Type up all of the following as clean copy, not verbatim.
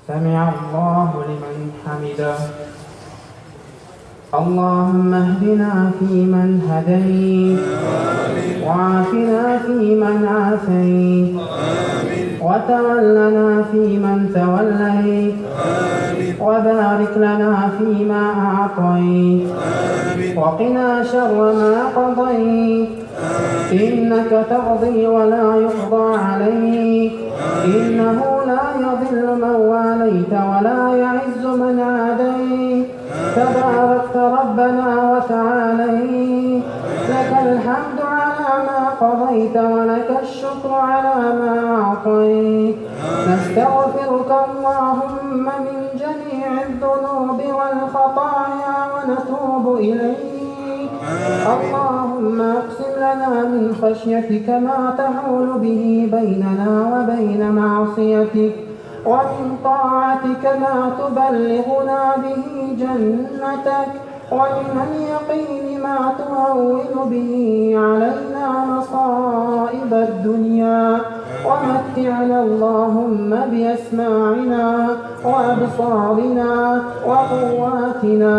سمع الله لمن حمده. اللهم اهدنا فيمن هديت، وعافنا فيمن عافيت، وتولنا فيمن توليت، وبارك لنا فيما أعطيت، وقنا شر ما قضيت، إنك تقضي ولا يقضى عليك، إنه لا يضل من واليت ولا يعز من عاديت، تباركت ربنا وتعاليت، لك الحمد على ما قضيت ولك الشكر على ما أعطيت. نستغفرك اللهم من جميع الذنوب والخطايا ونتوب إليك. اللهم اقسم لنا من خشيتك ما تحول به بيننا وبين معصيتك، ومن طاعتك ما تبلغنا به جنتك، ومن اليقين ما تهون به علينا مصائب الدنيا، ومتعنا اللهم بأسماعنا وأبصارنا وقواتنا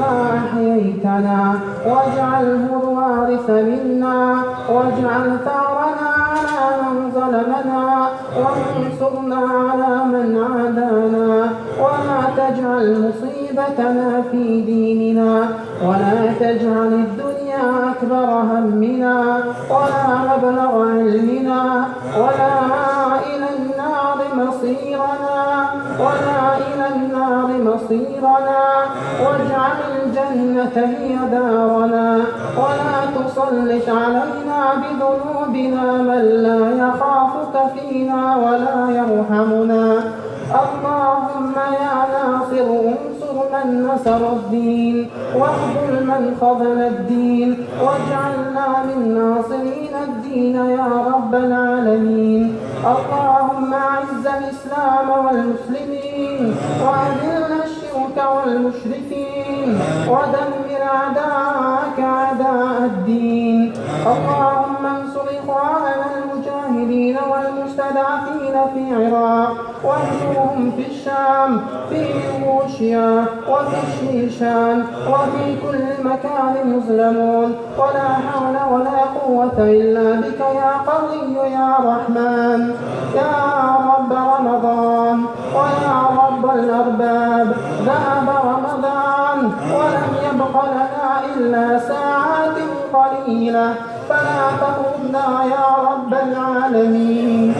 ما أحييتنا، واجعله الوارث منا، واجعل ثارنا على من ظلمنا، وانصرنا على من عادانا، ولا تجعل مصيبتنا في ديننا، ولا تجعل الدنيا أكبر همنا ولا مبلغ علمنا، ولا إلى النار مصيرنا، واجعل الجنة هي دارنا، ولا تسلط علينا بذنوبنا من لا يخافك فينا ولا يرحمنا. اللهم يا ناصر انصر من نصر الدين، واخذل من خذل الدين، واجعلنا من ناصرين الدين يا رب العالمين. اللهم اعز الإسلام والمسلمين، وأذل الشرك والمشركين، ودمر أعداءك أعداء الدين. اللهم انصر إخواننا المجاهدين والمستضعفين في العراق، وانصرهم في الشام، في روسيا، وفي الشيشان، وفي كل مكان يظلمون، ولا حول ولا قوة إلا بك يا قوي يا رحمن. يا رب رمضان ويا رب الأرباب، ذهب رمضان ولم يبق لنا إلا ساعات قليلة، فلا تطردنا يا رب العالمين.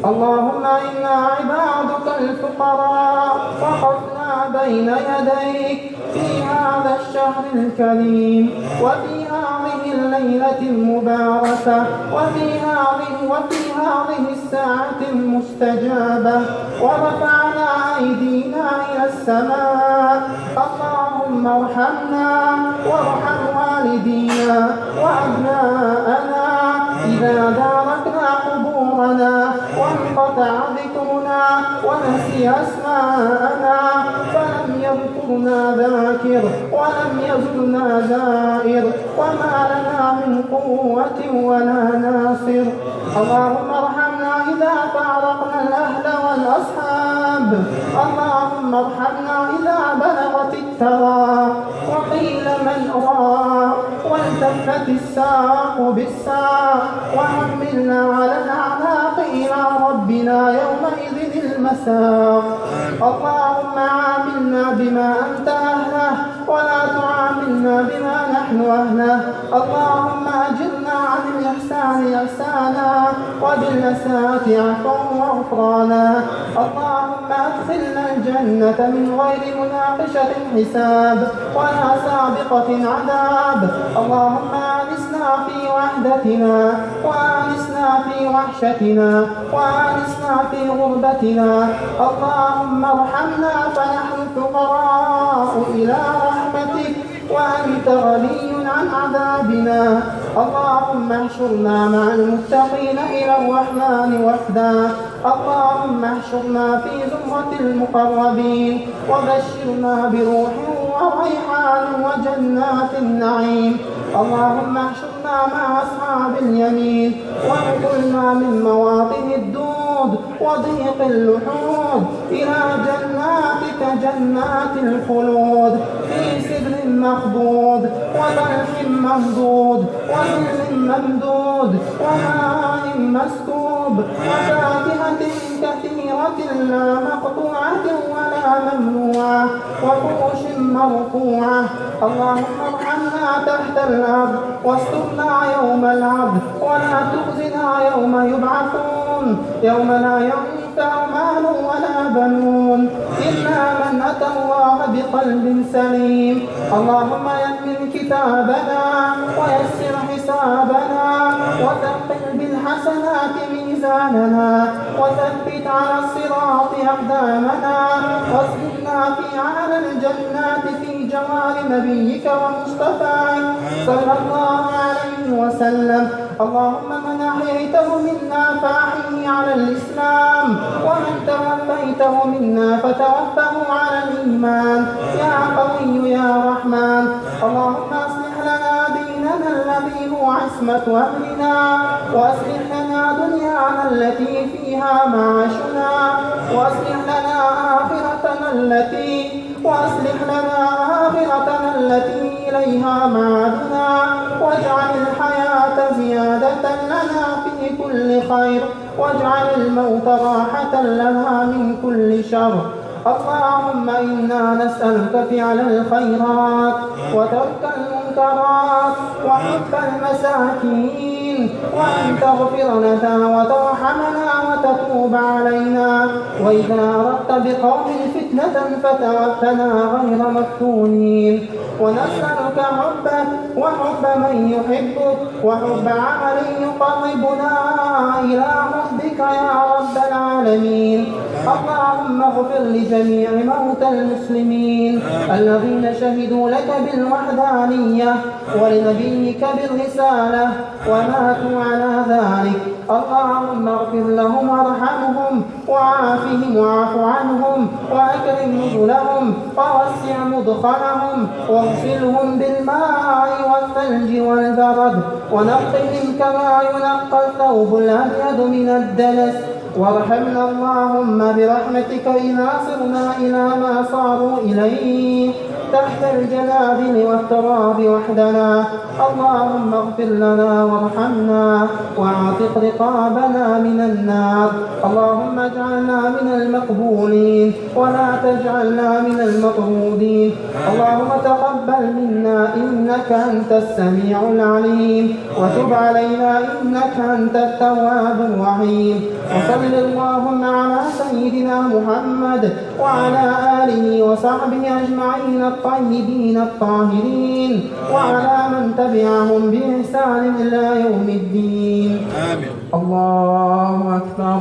اللهم إنا عبادك الفقراء، وقفنا بين يديك في هذا الشهر الكريم، وفي هذه الليلة المباركة، وفي هذه الساعة المستجابة، ورفعنا أيدينا إلى السماء. اللهم ارحمنا وارحم والدينا وأبناءنا إذا داركنا قبورنا وانقطع ذكرنا ونسي أسماءنا، فلم يذكرنا ذاكر ولم يزدنا زائر، وما لنا من قوة ولا ناصر. اللهم ارحمنا إذا فارقنا الأهل والأصحاب، اللهم ارحمنا إذا بلغت الترى وقيل من راى، والتفت الساق بالساق، وحملنا على الأعناق إلى ربنا يومئذ المساق. اللهم عاملنا بما أنت أهله، ولا تعاملنا بما نحن أهله. اللهم أجرنا عن الإحسان إحسانا، وبالأساءة عفوا وغفرانا. اللهم أدخلنا الجنة من غير مناقشة حساب ولا سابقة عذاب. اللهم آنسنا في وحدتنا، وآنسنا في وحشتنا، وآنسنا في غربتنا. اللهم ارحمنا فنحن الفقراء إلى رحمتك، وأنت غني عن عذابنا. اللهم احشرنا مع المتقين إلى الرحمن وحدا. اللهم احشرنا في زمرة المقربين، وبشرنا بروح وريحان وجنات النعيم. اللهم احشرنا مع أصحاب اليمين، وانقلنا من مواطن الدود وضيق اللحود إلى جناتك جنات الخلود في سدر مخضود وطلح ممدود وظل ممدود وماء مسكوب وفاكهة كثيرة لا مقطوعة ولا ممنوعة وفرش مرفوعة. اللهم ارحمنا تحت الأرض واسترنا يوم العرض ولا تخزنا يوم يبعثون يوم لا ينفع مال ولا بنون إلا من أتى الله بقلب سليم. اللهم يمن كتابنا ويسر حسابنا وثقل بالحسنات ميزاننا وثبت على الصراط أقدامنا واسلكنا في أعلى الجنات في جوار نبيك ومصطفاك صلى الله عليه وسلم. اللهم من أحييته منا فأحيه على الإسلام ومن توفيته منا فتوفه على الإيمان يا قوي يا رحمن. اللهم أصلح لنا ديننا الذي هو عصمة أمرنا وأصلح لنا دنيانا التي فيها معاشنا وأصلح لنا آخرتنا التي إليها معادنا واجعل الحياة زيادة لنا في كل خير واجعل الموت راحة لنا من كل شر. اللهم إنا نسألك فعل الخيرات وترك المنكرات وحب المساكين وأن تغفر لنا وترحمنا وتتوب علينا وإذا أردت بقوم فتنة فتوفنا غير مفتونين. ونسألك حبك وحب من يحبك وحب عمل يقربنا إلى حبك يا رب العالمين. اللهم اغفر لجميع موتى المسلمين الذين شهدوا لك بالوحدانية ولنبيك بالرسالة وماتوا على ذلك. اللهم اغفر لهم وارحمهم وعافهم واعف عنهم وأكرم نزلهم ووسع مدخلهم واغسلهم بالماء والثلج والبرد ونقهم كما ينقى الثوب الأبيض من الدنس. وارحمنا اللهم برحمتك إذا صرنا إلى ما صاروا إليه تحت الجنادل والتراب وحدنا. اللهم اغفر لنا وارحمنا واعتق رقابنا من النار. اللهم اجعلنا من المقبولين ولا تجعلنا من المطرودين. اللهم تقبل منا إنك أنت السميع العليم وتب علينا إنك أنت التواب الرحيم. وصل اللهم على سيدنا محمد وعلى آله وصحبه أجمعين الطيبين الطاهرين وعلى من تبعهم بإحسان إلى يوم الدين. آمين. الله أكبر.